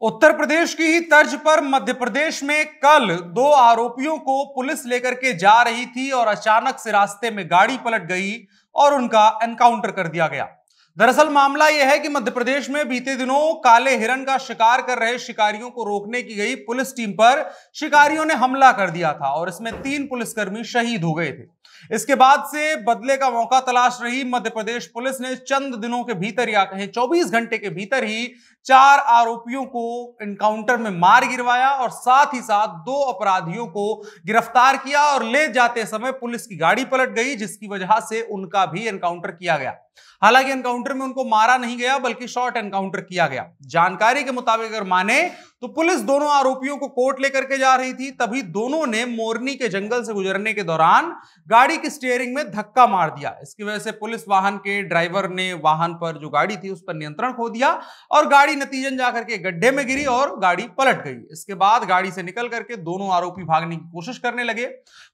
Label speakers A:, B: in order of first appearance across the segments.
A: उत्तर प्रदेश की ही तर्ज पर मध्य प्रदेश में कल दो आरोपियों को पुलिस लेकर के जा रही थी और अचानक से रास्ते में गाड़ी पलट गई और उनका एनकाउंटर कर दिया गया। दरअसल मामला यह है कि मध्य प्रदेश में बीते दिनों काले हिरण का शिकार कर रहे शिकारियों को रोकने की गई पुलिस टीम पर शिकारियों ने हमला कर दिया था और इसमें 3 पुलिसकर्मी शहीद हो गए थे। इसके बाद से बदले का मौका तलाश रही मध्य प्रदेश पुलिस ने चंद दिनों के भीतर या कहें 24 घंटे के भीतर ही 4 आरोपियों को एनकाउंटर में मार गिरवाया और साथ ही साथ 2 अपराधियों को गिरफ्तार किया और ले जाते समय पुलिस की गाड़ी पलट गई, जिसकी वजह से उनका भी एनकाउंटर किया गया। हालांकि एनकाउंटर में उनको मारा नहीं गया बल्कि शॉर्ट एनकाउंटर किया गया। जानकारी के मुताबिक अगर माने तो पुलिस दोनों आरोपियों को कोर्ट लेकर के जा रही थी, तभी दोनों ने मोरनी के जंगल से गुजरने के दौरान गाड़ी की स्टीयरिंग में धक्का मार दिया। इसकी वजह से पुलिस वाहन के ड्राइवर ने वाहन पर जो गाड़ी थी उस पर नियंत्रण खो दिया और गाड़ी नतीजन जाकर के गड्ढे में गिरी और गाड़ी पलट गई। इसके बाद गाड़ी से निकल करके दोनों आरोपी भागने की कोशिश करने लगे।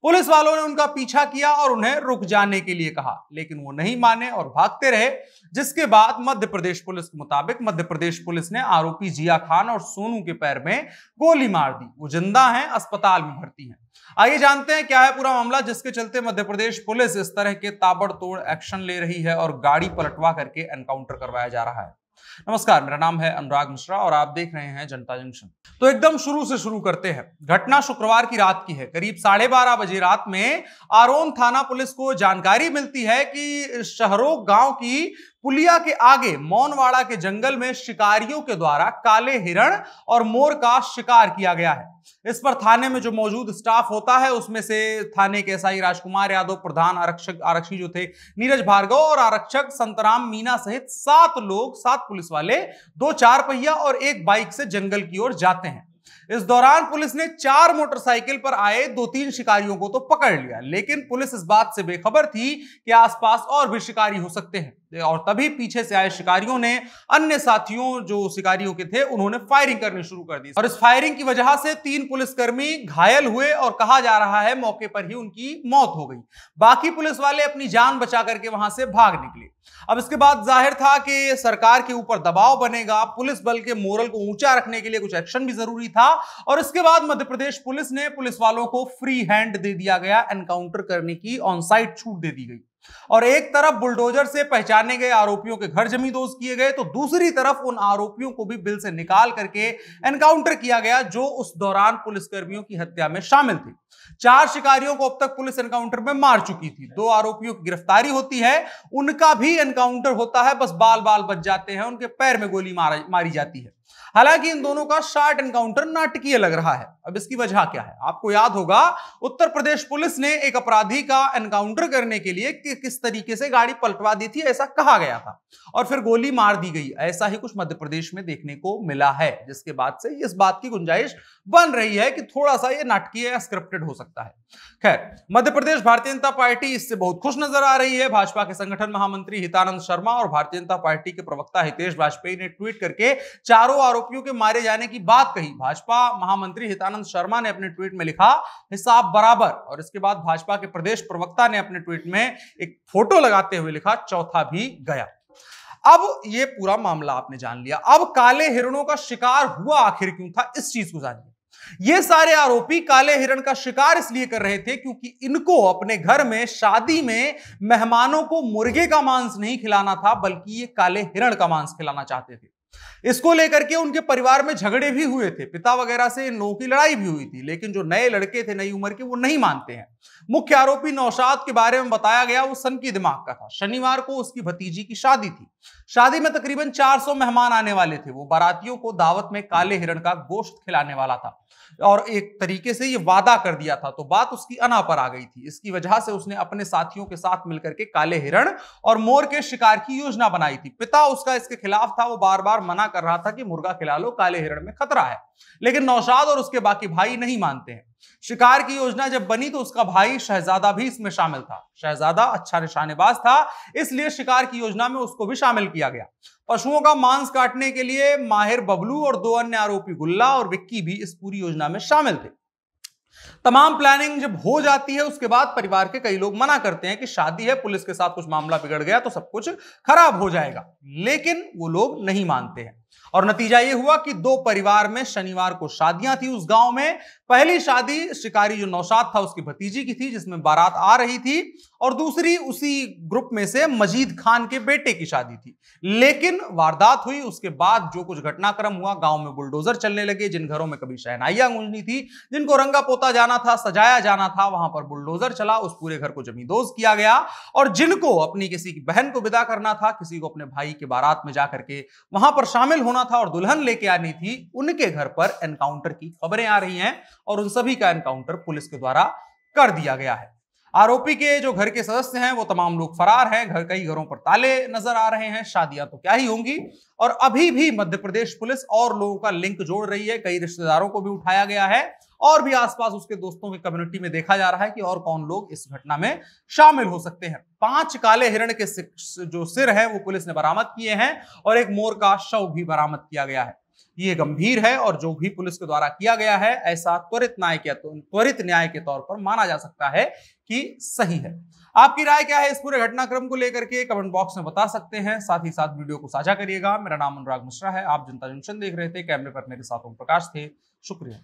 A: पुलिस वालों ने उनका पीछा किया और उन्हें रुक जाने के लिए कहा, लेकिन वो नहीं माने और भागते रहे। जिसके बाद मध्य प्रदेश पुलिस के मुताबिक मध्य प्रदेश पुलिस ने आरोपी जिया खान और सोनू के पैर में गोली मार दी। वो जिंदा हैं, अस्पताल में भर्ती हैं। आइए जानते हैं क्या है पूरा मामला जिसके चलते मध्य प्रदेश पुलिस इस तरह के ताबड़तोड़ एक्शन ले रही है और गाड़ी पलटवा करके एनकाउंटर करवाया जा रहा है। नमस्कार, मेरा नाम है अनुराग मिश्रा और आप देख रहे हैं जनता जंक्शन। तो एकदम शुरू से शुरू करते हैं। घटना शुक्रवार की रात की है। करीब 12:30 बजे रात में आरोन थाना पुलिस को जानकारी मिलती है कि शहरों गांव की पुलिया के आगे मौनवाड़ा के जंगल में शिकारियों के द्वारा काले हिरण और मोर का शिकार किया गया है। इस पर थाने में जो मौजूद स्टाफ होता है उसमें से थाने के एसआई राजकुमार यादव, प्रधान आरक्षी जो थे नीरज भार्गव और आरक्षक संतराम मीना सहित 7 लोग, 7 पुलिस वाले 2 4 पहिया और 1 बाइक से जंगल की ओर जाते हैं। इस दौरान पुलिस ने 4 मोटरसाइकिल पर आए 2-3 शिकारियों को तो पकड़ लिया, लेकिन पुलिस इस बात से बेखबर थी कि आसपास और भी शिकारी हो सकते हैं और तभी पीछे से आए शिकारियों ने अन्य साथियों जो शिकारियों के थे उन्होंने फायरिंग करनी शुरू कर दी और इस फायरिंग की वजह से 3 पुलिसकर्मी घायल हुए और कहा जा रहा है मौके पर ही उनकी मौत हो गई। बाकी पुलिस वाले अपनी जान बचा करके वहां से भाग निकले। अब इसके बाद जाहिर था कि सरकार के ऊपर दबाव बनेगा, पुलिस बल के मोरल को ऊंचा रखने के लिए कुछ एक्शन भी जरूरी था और इसके बाद मध्य प्रदेश पुलिस ने पुलिस वालों को फ्री हैंड दे दिया गया, एनकाउंटर करने की ऑन साइट छूट दे दी गई और एक तरफ बुलडोजर से पहचाने गए आरोपियों के घर जमींदोज किए गए तो दूसरी तरफ उन आरोपियों को भी बिल से निकाल करके एनकाउंटर किया गया जो उस दौरान पुलिसकर्मियों की हत्या में शामिल थे। 4 शिकारियों को अब तक पुलिस एनकाउंटर में मार चुकी थी। 2 आरोपियों की गिरफ्तारी होती है, उनका भी एनकाउंटर होता है, बस बाल बाल बच जाते हैं, उनके पैर में गोली मारी जाती है। हालांकि इन दोनों का शॉर्ट एनकाउंटर नाटकीय लग रहा है। अब इसकी वजह क्या है? आपको याद होगा उत्तर प्रदेश पुलिस ने एक अपराधी का एनकाउंटर करने के लिए किस तरीके से गाड़ी पलटवा दी थी, ऐसा कहा गया था और फिर गोली मार दी गई। ऐसा ही कुछ मध्य प्रदेश में देखने को मिला है, जिसके बाद से इस बात की गुंजाइश बन रही है कि थोड़ा सा ये नाटकीय या स्क्रिप्टेड हो सकता है। खैर, मध्य प्रदेश भारतीय जनता पार्टी इससे बहुत खुश नजर आ रही है। भाजपा के संगठन महामंत्री हितानंद शर्मा और भारतीय जनता पार्टी के प्रवक्ता हितेश वाजपेयी ने ट्वीट करके चारों आरोपियों के मारे जाने की बात कही। भाजपा महामंत्री हितानंद शर्मा ने अपने ट्वीट में लिखा हिसाब बराबर और इसके बाद भाजपा के प्रदेश प्रवक्ता ने अपने ट्वीट में एक फोटो लगाते हुए लिखा चौथा भी गया। अब ये पूरा मामला आपने जान लिया। अब काले हिरणों का शिकार हुआ आखिर क्यों था, इस चीज को जानिए। ये सारे आरोपी काले हिरण का शिकार इसलिए कर रहे थे क्योंकि इनको अपने घर में शादी में मेहमानों को मुर्गे का मांस नहीं खिलाना था बल्कि ये काले हिरण का मांस खिलाना चाहते थे। इसको लेकर के उनके परिवार में झगड़े भी हुए थे, पिता वगैरह से इन लोगों की लड़ाई भी हुई थी, लेकिन जो नए लड़के थे नई उम्र के वो नहीं मानते हैं। मुख्य आरोपी नौशाद के बारे में बताया गया वो सनकी दिमाग का था। शनिवार को उसकी भतीजी की शादी थी। शादी में तकरीबन 400 मेहमान आने वाले थे। वो बारातियों को दावत में काले हिरण का गोश्त खिलाने वाला था और एक तरीके से ये वादा कर दिया था, तो बात उसकी अना पर आ गई थी। इसकी वजह से उसने अपने साथियों के साथ मिलकर के काले हिरण और मोर के शिकार की योजना बनाई थी। पिता उसका इसके खिलाफ था, वो बार बार मना कर रहा था कि मुर्गा खिला लो, काले हिरण में खतरा है, लेकिन नौशाद और उसके बाकी भाई नहीं मानते हैं। शिकार की योजना जब बनी तो उसका भाई शहजादा भी इसमें शामिल था। शहजादा अच्छा निशानेबाज था, इसलिए शिकार की योजना में उसको भी शामिल किया गया। पशुओं का मांस काटने के लिए माहिर बबलू और 2 अन्य आरोपी गुल्ला और विक्की भी इस पूरी योजना में शामिल थे। तमाम प्लानिंग जब हो जाती है उसके बाद परिवार के कई लोग मना करते हैं कि शादी है, पुलिस के साथ कुछ मामला बिगड़ गया तो सब कुछ खराब हो जाएगा, लेकिन वो लोग नहीं मानते हैं और नतीजा यह हुआ कि दो परिवार में शनिवार को शादियां थी उस गांव में। पहली शादी शिकारी जो नौशाद था उसकी भतीजी की थी, जिसमें बारात आ रही थी, और दूसरी उसी ग्रुप में से मजीद खान के बेटे की शादी थी। लेकिन वारदात हुई, उसके बाद जो कुछ घटनाक्रम हुआ, गांव में बुलडोजर चलने लगे। जिन घरों में कभी शहनाइयां गूंजनी थी, जिनको रंगा पोता जाना था, सजाया जाना था, वहां पर बुलडोजर चला, उस पूरे घर को जमींदोज किया गया। और जिनको अपनी किसी की बहन को विदा करना था, किसी को अपने भाई के बारात में जाकर के वहां पर शामिल होना था और दुल्हन लेके आनी थी, उनके घर पर एनकाउंटर की खबरें आ रही हैं और उन सभी का एनकाउंटर पुलिस के द्वारा कर दिया गया है। आरोपी के जो घर के सदस्य हैं वो तमाम लोग फरार हैं। कई घरों पर ताले नजर आ रहे हैं। शादियां तो क्या ही होंगी। और अभी भी मध्य प्रदेश पुलिस और लोगों का लिंक जोड़ रही है। कई रिश्तेदारों को भी उठाया गया है और भी आसपास उसके दोस्तों की कम्युनिटी में देखा जा रहा है कि और कौन लोग इस घटना में शामिल हो सकते हैं। 5 काले हिरण के जो सिर हैं वो पुलिस ने बरामद किए हैं और एक मोर का शव भी बरामद किया गया है। ये गंभीर है और जो भी पुलिस के द्वारा किया गया है ऐसा त्वरित न्याय के तौर पर माना जा सकता है कि सही है। आपकी राय क्या है इस पूरे घटनाक्रम को लेकर के कमेंट बॉक्स में बता सकते हैं। साथ ही साथ वीडियो को साझा करिएगा। मेरा नाम अनुराग मिश्रा है। आप जनता जंक्शन देख रहे थे। कैमरे पर मेरे साथ ओम प्रकाश थे। शुक्रिया।